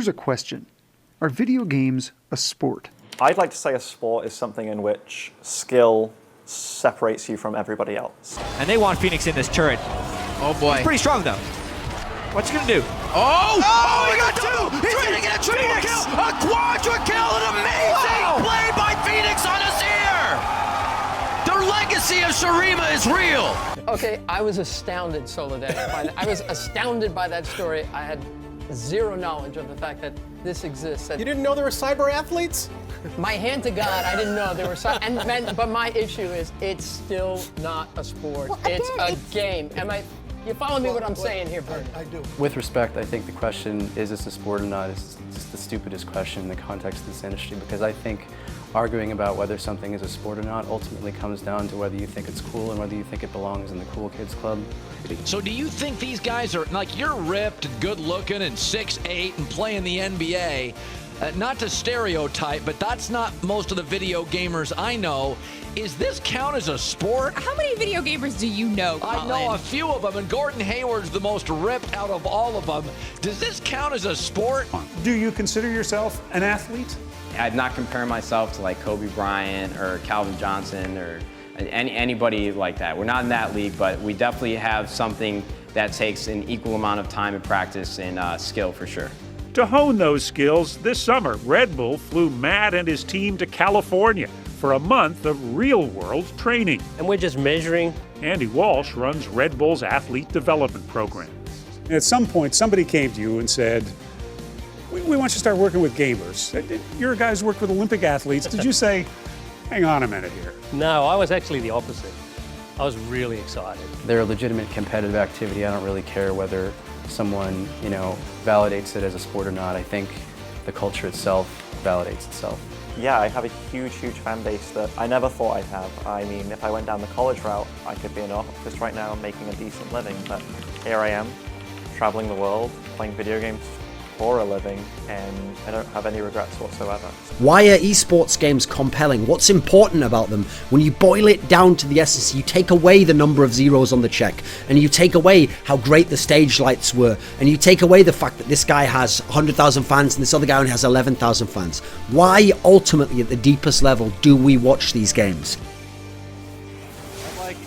Here's a question. Are video games a sport? I'd like to say a sport is something in which skill separates you from everybody else. And they want Phoenix in this turret. Oh boy. He's pretty strong though. What's he gonna do? Oh, he got two! He's gonna get a triple kill! A quadra kill! An amazing play by Phoenix on his ear! The legacy of Shurima is real! Okay, I was astounded, Soledad. I was astounded by that story. I had zero knowledge of the fact that this exists. You didn't know there were cyber athletes? My hand to God, I didn't know there were but my issue is it's still not a sport. It's a game. You follow me what I'm saying here, Bernie? I do. With respect, I think the question, is this a sport or not, is just the stupidest question in the context of this industry, because I think arguing about whether something is a sport or not ultimately comes down to whether you think it's cool and whether you think it belongs in the cool kids club. So do you think these guys are, like, you're ripped and good looking and 6'8" and playing the NBA, not to stereotype, but that's not most of the video gamers I know. Is this count as a sport? How many video gamers do you know, Colin? I know a few of them, and Gordon Hayward's the most ripped out of all of them. Does this count as a sport? Do you consider yourself an athlete? I'd not compare myself to like Kobe Bryant or Calvin Johnson or anybody like that. We're not in that league, but we definitely have something that takes an equal amount of time and practice and skill for sure. To hone those skills, this summer, Red Bull flew Matt and his team to California for a month of real-world training. And we're just measuring. Andy Walsh runs Red Bull's athlete development program. At some point, somebody came to you and said, we want you to start working with gamers. You're a guy who's worked with Olympic athletes. Did you say, hang on a minute here? No, I was actually the opposite. I was really excited. They're a legitimate competitive activity. I don't really care whether someone, validates it as a sport or not. I think the culture itself validates itself. Yeah, I have a huge, huge fan base that I never thought I'd have. I mean, if I went down the college route, I could be in an office right now making a decent living, but here I am, traveling the world, playing video games for a living, and I don't have any regrets whatsoever. Why are esports games compelling? What's important about them? When you boil it down to the essence, you take away the number of zeros on the check, and you take away how great the stage lights were, and you take away the fact that this guy has 100,000 fans and this other guy only has 11,000 fans. Why, ultimately, at the deepest level, do we watch these games?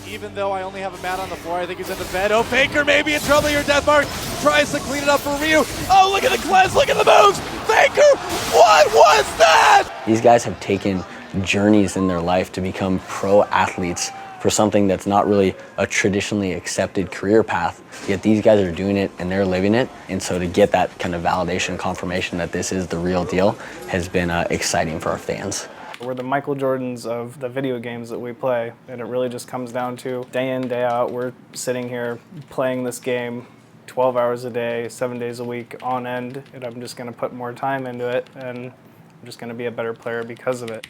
Even though I only have a mat on the floor, I think he's in the bed. Oh, Faker may be in trouble here. Deathmark tries to clean it up for Ryu. Oh, look at the cleanse, look at the moves. Faker, what was that? These guys have taken journeys in their life to become pro athletes for something that's not really a traditionally accepted career path, yet these guys are doing it and they're living it. And so to get that kind of validation, confirmation that this is the real deal has been exciting for our fans. We're the Michael Jordans of the video games that we play, and it really just comes down to day in, day out, we're sitting here playing this game 12 hours a day, 7 days a week on end, and I'm just going to put more time into it, and I'm just going to be a better player because of it.